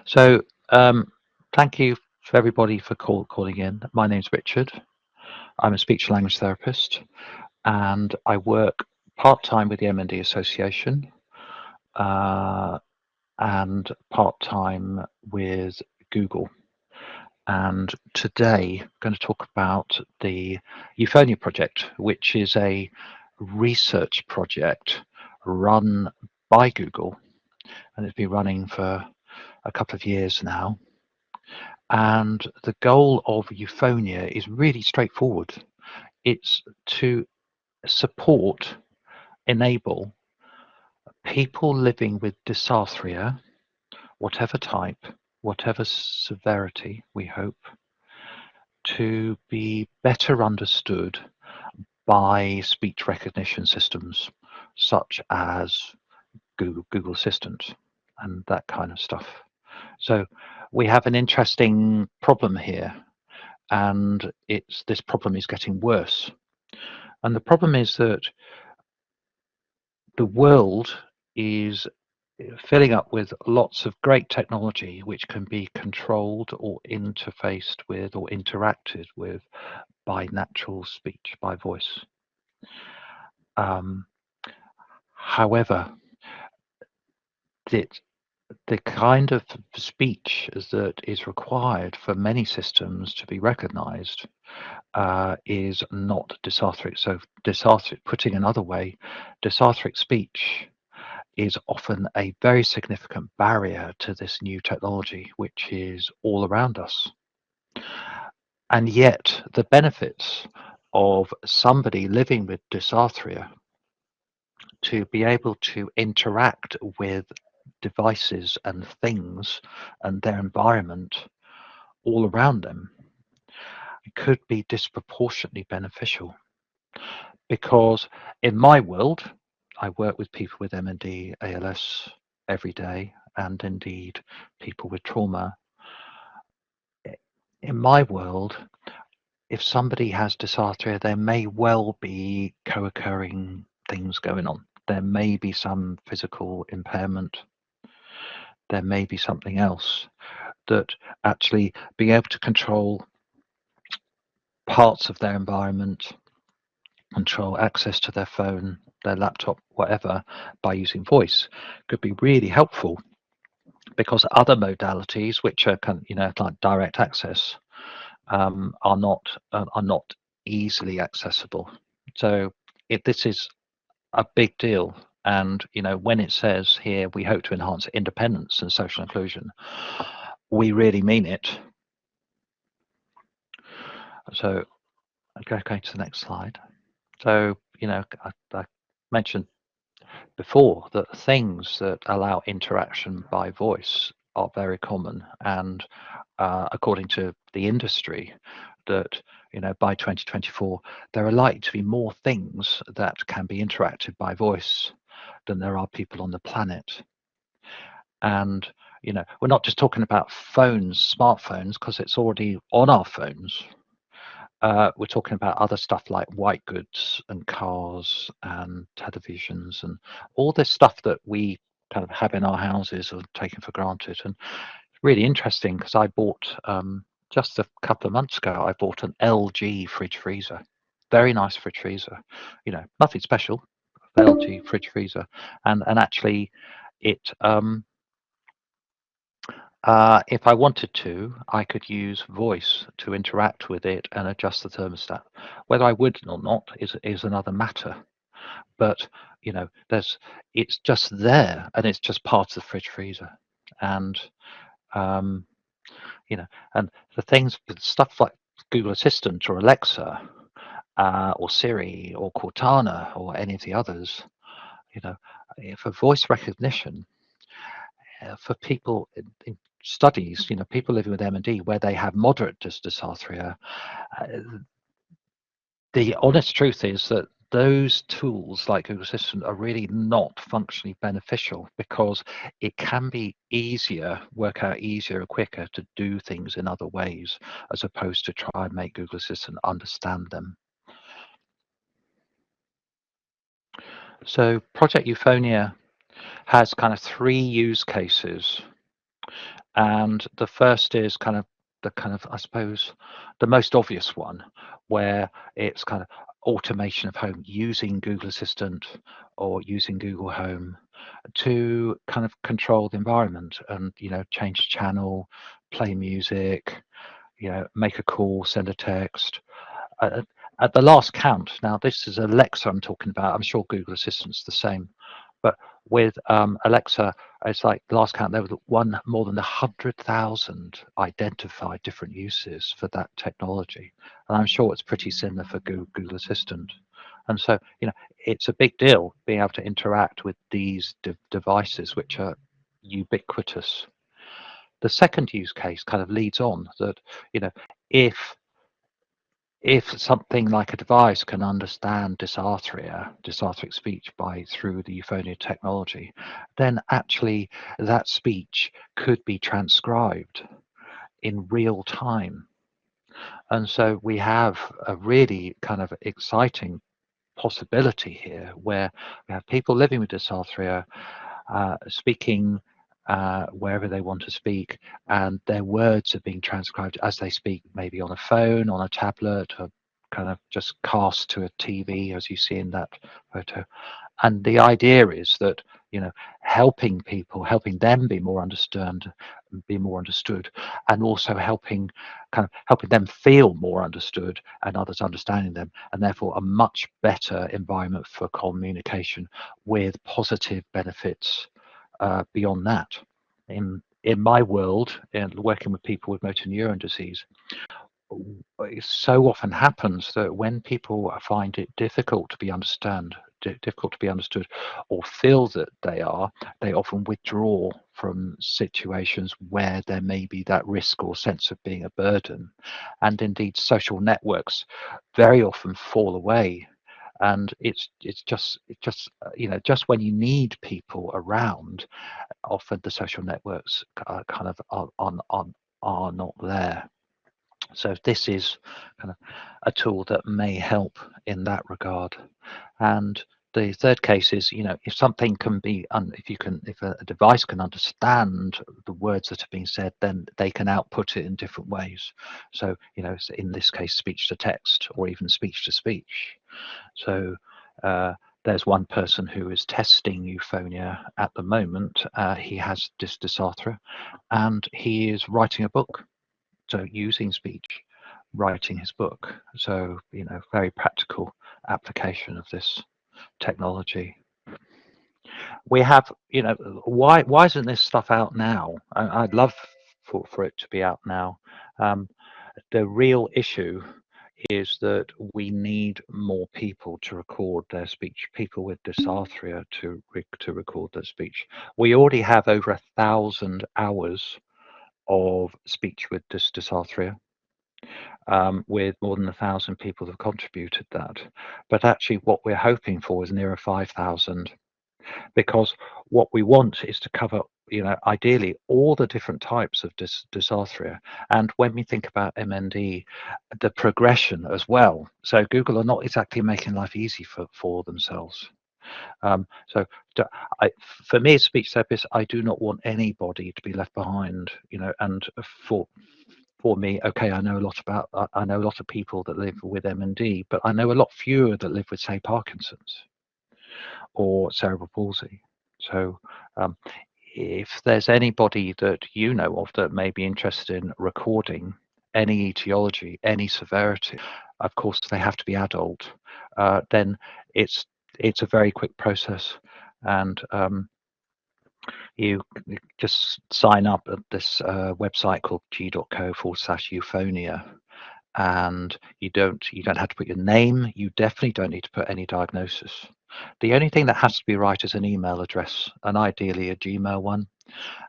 So, thank you for everybody for calling in. My name's Richard. I'm a speech language therapist, and I work part-time with the MND Association uh, and part-time with Google. And today, I'm going to talk about the Euphonia project, which is a research project run by Google, and it's been running for a couple of years now. And the goal of Euphonia is really straightforward. It's to support, enable people living with dysarthria, whatever type, whatever severity, we hope, to be better understood by speech recognition systems such as Google Assistant and that kind of stuff. So we have an interesting problem here, and this problem is getting worse. And the problem is that the world is filling up with lots of great technology which can be controlled or interfaced with or interacted with by natural speech, by voice. However, the kind of speech that is required for many systems to be recognized is not dysarthric. So dysarthric, putting another way, dysarthric speech is often a very significant barrier to this new technology, which is all around us. And yet the benefits of somebody living with dysarthria to be able to interact with devices and things and their environment all around them could be disproportionately beneficial. Because in my world, I work with people with MND, ALS every day, and indeed people with trauma. In my world, if somebody has dysarthria, there may well be co-occurring things going on. There may be some physical impairment. There may be something else that actually being able to control parts of their environment, control access to their phone, their laptop, whatever, by using voice could be really helpful, because other modalities, which are like direct access, are not easily accessible. So this is a big deal. And when it says here, we hope to enhance independence and social inclusion, we really mean it. So going to the next slide. So I mentioned before that things that allow interaction by voice are very common, and according to the industry, that by 2024 there are likely to be more things that can be interacted by voice than there are people on the planet. And we're not just talking about phones, smartphones, because it's already on our phones. We're talking about other stuff like white goods and cars and televisions and all this stuff that we kind of have in our houses or taken for granted. And it's really interesting because I bought just a couple of months ago, I bought an LG fridge freezer. Very nice fridge freezer. Nothing special. LG fridge freezer, and actually, it if I wanted to, I could use voice to interact with it and adjust the thermostat. Whether I would or not is another matter. But it's just there, and it's just part of the fridge freezer. And um, and the things, stuff like Google Assistant or Alexa or Siri or Cortana or any of the others, for voice recognition, for people in studies, people living with MND where they have moderate dysarthria, uh, the honest truth is that those tools like Google Assistant are really not functionally beneficial, because it can be work out easier and quicker to do things in other ways, as opposed to try and make Google Assistant understand them. So Project Euphonia has kind of three use cases. And the first is I suppose, the most obvious one, where it's kind of automation of home using Google Assistant or using Google Home to kind of control the environment and, change channel, play music, make a call, send a text. Uh, at the last count, now this is Alexa I'm talking about. I'm sure Google Assistant's the same, but with Alexa, it's like the last count there was more than 100,000 identified different uses for that technology, and I'm sure it's pretty similar for Google Assistant. And so, it's a big deal being able to interact with these devices, which are ubiquitous. The second use case kind of leads on that, if if something like a device can understand dysarthric speech through the Euphonia technology, then actually that speech could be transcribed in real time. And so we have a really kind of exciting possibility here where we have people living with dysarthria speaking wherever they want to speak, and their words are being transcribed as they speak, maybe on a phone, on a tablet, or kind of just cast to a TV, as you see in that photo. And the idea is that, helping people, helping them be more understood, and also helping them feel more understood and others understanding them, and therefore a much better environment for communication with positive benefits beyond that. In my world, in working with people with motor neuron disease, it so often happens that when people find it difficult to be understood or feel that they often withdraw from situations where there may be that risk or sense of being a burden. And indeed, social networks very often fall away. And it's just just when you need people around, often the social networks kind of are not there. So this is kind of a tool that may help in that regard. And the third case is, if something can be, if a device can understand the words that are being said, then they can output it in different ways. So, in this case, speech to text or even speech to speech. So there's one person who is testing Euphonia at the moment. He has dysarthria, and he is writing a book. So using speech, writing his book. So, very practical application of this technology. We have, why isn't this stuff out now? I'd love for it to be out now. The real issue is that we need more people to record their speech, people with dysarthria to record their speech. We already have over 1,000 hours of speech with dysarthria. With more than 1,000 people have contributed that. But actually what we're hoping for is nearer 5,000, because what we want is to cover, ideally all the different types of dysarthria. And when we think about MND, the progression as well. So Google are not exactly making life easy for themselves. So for me as a speech therapist, I do not want anybody to be left behind, and for me, okay, I know a lot of people that live with MND, but I know a lot fewer that live with, say, Parkinson's or cerebral palsy. So if there's anybody that you know of that may be interested in recording any etiology, any severity, of course they have to be adult, then it's a very quick process. And you just sign up at this website called g.co/Euphonia, and you don't have to put your name. You definitely don't need to put any diagnosis. The only thing that has to be right is an email address, and ideally a Gmail one.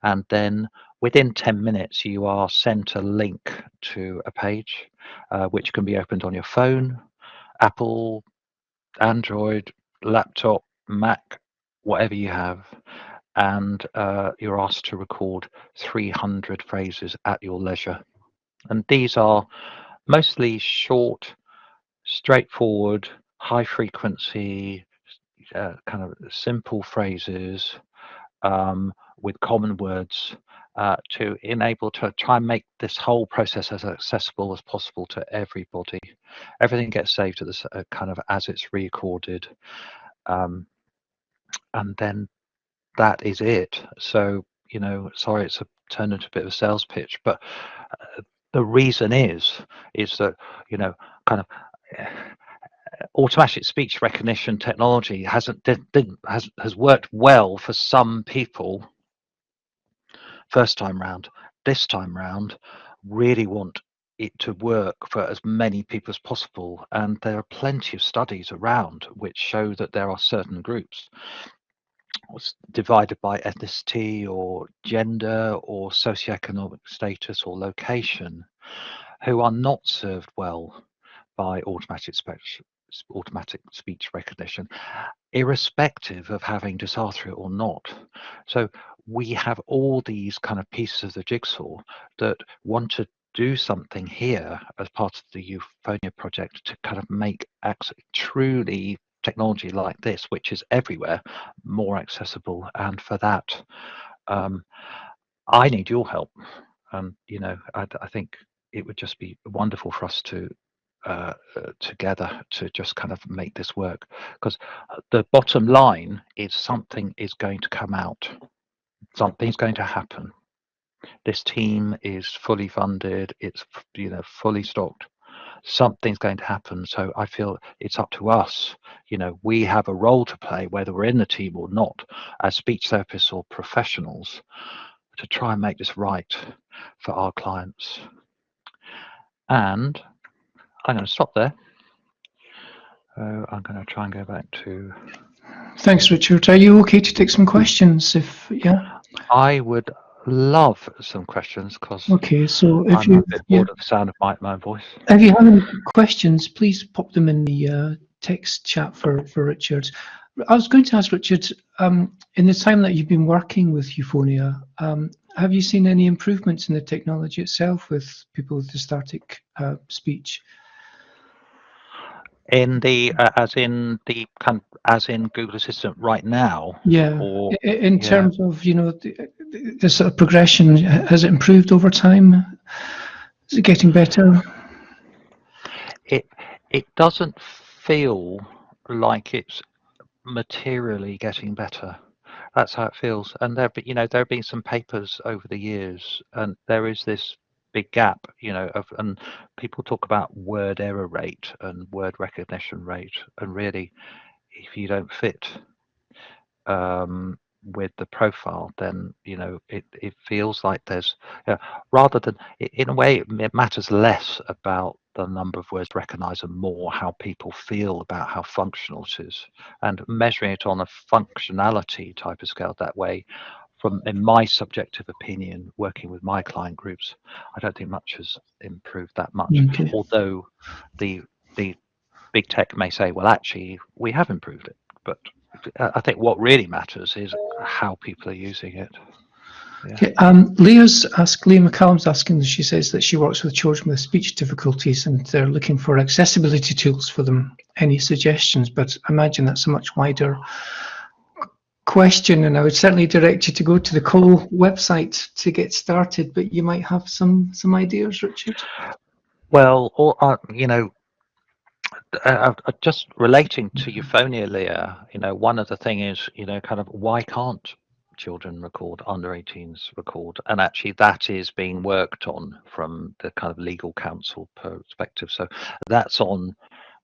And then within 10 minutes, you are sent a link to a page which can be opened on your phone, Apple, Android, laptop, Mac, whatever you have. And you're asked to record 300 phrases at your leisure. And these are mostly short, straightforward, high frequency, kind of simple phrases with common words, to enable to try and make this whole process as accessible as possible to everybody. Everything gets saved to this kind of as it's recorded, and then that is it. So, sorry, it's turned into a bit of a sales pitch, but the reason is that, kind of automatic speech recognition technology has worked well for some people first time round. This time round, really want it to work for as many people as possible, and there are plenty of studies around which show that there are certain groups divided by ethnicity or gender or socioeconomic status or location who are not served well by automatic speech recognition, irrespective of having dysarthria or not. So we have all these kind of pieces of the jigsaw that want to do something here as part of the Euphonia project to kind of make truly technology like this, which is everywhere, more accessible. And for that, I need your help. I think it would just be wonderful for us to together to just kind of make this work, because the bottom line is something is going to come out, something's going to happen. This team is fully funded, it's fully stocked, something's going to happen. So I feel it's up to us. We have a role to play, whether we're in the team or not, as speech therapists or professionals, to try and make this right for our clients. And I'm going to stop there. I'm going to try and go back to. Thanks, Richard. Are you okay to take some questions? I would love some questions, because okay, so if I'm a bit bored of the sound of my voice. If you have any questions, please pop them in the text chat for Richard. I was going to ask Richard, in the time that you've been working with Euphonia, have you seen any improvements in the technology itself with people with dysarthric speech? In the as in Google Assistant right now? Yeah. Or in terms of the sort of progression, has it improved over time? Is it getting better? It doesn't feel like it's materially getting better. That's how it feels. And there have been some papers over the years, and there is this big gap, and people talk about word error rate and word recognition rate, and really, if you don't fit with the profile, then it feels like there's rather than, in a way, it matters less about the number of words recognized and more how people feel about how functional it is, and measuring it on a functionality type of scale that way. In my subjective opinion, working with my client groups, I don't think much has improved that much. Okay. Although the big tech may say, well, actually, we have improved it. But I think what really matters is how people are using it. Yeah. Okay. Leah McCallum's asking, she says that she works with children with speech difficulties and they're looking for accessibility tools for them. Any suggestions? But I imagine that's a much wider question, and I would certainly direct you to go to the COL website to get started, but you might have some ideas, Richard. Well, just relating to Euphonia, Leah, one of the things is, kind of why can't children record, under 18s record? And actually that is being worked on from the kind of legal counsel perspective. So that's on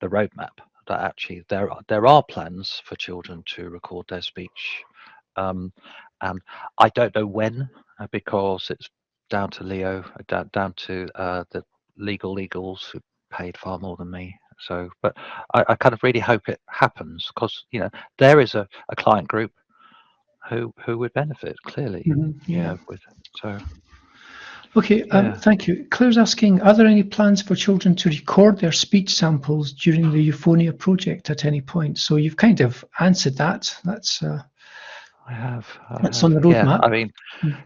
the roadmap, that actually there are plans for children to record their speech. And I don't know when, because it's down to Leo, down to the legals who paid far more than me. So, but I kind of really hope it happens, because there is a client group who would benefit clearly. With so. Okay, thank you. Claire's asking, are there any plans for children to record their speech samples during the Euphonia project at any point? So you've kind of answered that. That's I have. That's on the roadmap. Yeah, I mean,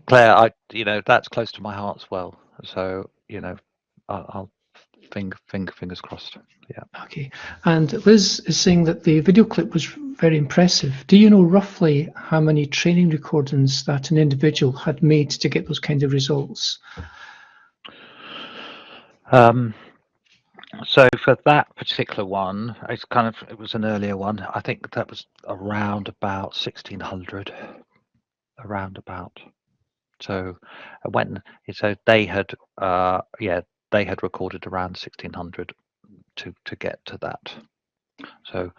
Claire, that's close to my heart as well. So I'll fingers crossed. Yeah. Okay. And Liz is saying that the video clip was very impressive. Do you know roughly how many training recordings that an individual had made to get those kind of results? So for that particular one, it was an earlier one. I think that was around about 1600, around about. So they had they had recorded around 1600 to get to that. So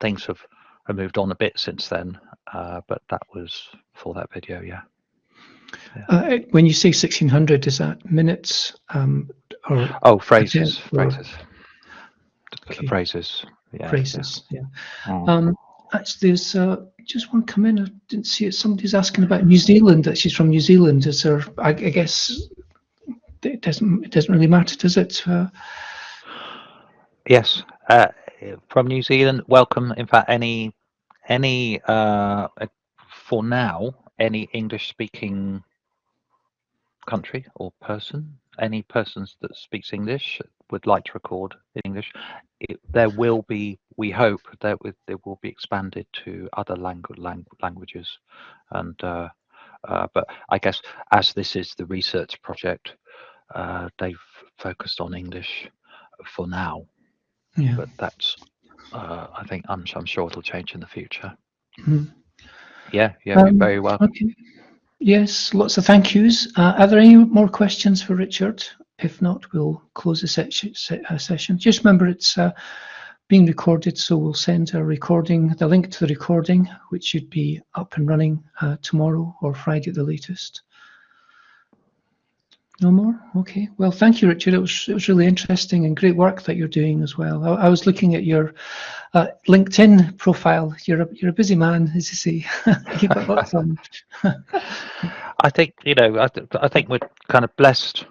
things have moved on a bit since then, but that was for that video. Yeah. When you say 1600, is that minutes or phrases? Okay. Phrases. Yeah. Phrases. Yeah. Actually, there's just one come in. I didn't see it. Somebody's asking about New Zealand. That she's from New Zealand. Is there? I guess it doesn't really matter, does it? Yes. From New Zealand, welcome. In fact, any for now, any English-speaking country or person, any persons that speaks English would like to record in English, there will be, we hope that it will be expanded to other languages, and but I guess as this is the research project, they've focused on English for now. Yeah. But that's I think I'm sure it'll change in the future. Mm. Yeah, you're very welcome. Okay. Yes, lots of thank yous. Are there any more questions for Richard? If not, we'll close the session. Just remember it's being recorded, so we'll send a recording, the link to the recording, which should be up and running tomorrow or Friday at the latest. No more? Okay. Well, thank you, Richard. It was really interesting and great work that you're doing as well. I was looking at your LinkedIn profile. You're a busy man, as you see. You've got lots on. I think I think we're kind of blessed.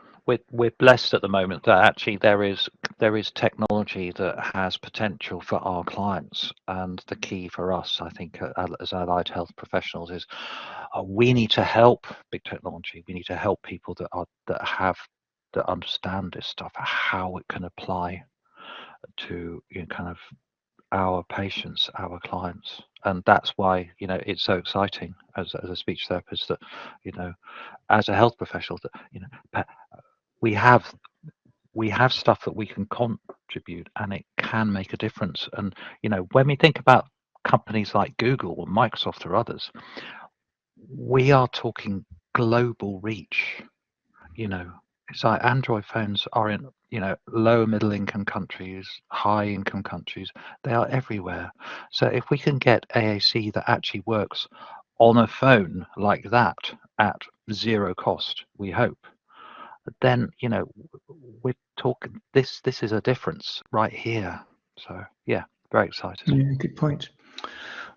We're blessed at the moment that actually there is technology that has potential for our clients, and the key for us, I think, as allied health professionals, is we need to help big technology. We need to help people that understand this stuff, how it can apply to kind of our patients, our clients, and that's why it's so exciting as a speech therapist that as a health professional that we have stuff that we can contribute, and it can make a difference. And when we think about companies like Google or Microsoft or others, we are talking global reach. It's like Android phones are in lower middle income countries, high income countries. They are everywhere. So if we can get AAC that actually works on a phone like that at zero cost, we hope, then we're talking this is a difference right here. So yeah, very excited. Yeah, good point.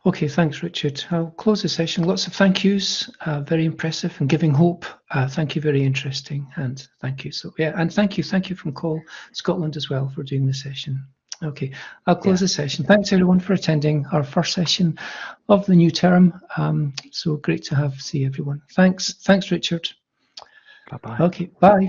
Okay, thanks, Richard. I'll close the session. Lots of thank yous. Very impressive and giving hope. Thank you, very interesting, and thank you. So yeah, and thank you from Call Scotland as well for doing the session. Okay, I'll close the session. Thanks everyone for attending our first session of the new term. So great to see everyone. Thanks, Richard. Bye bye. Okay, bye.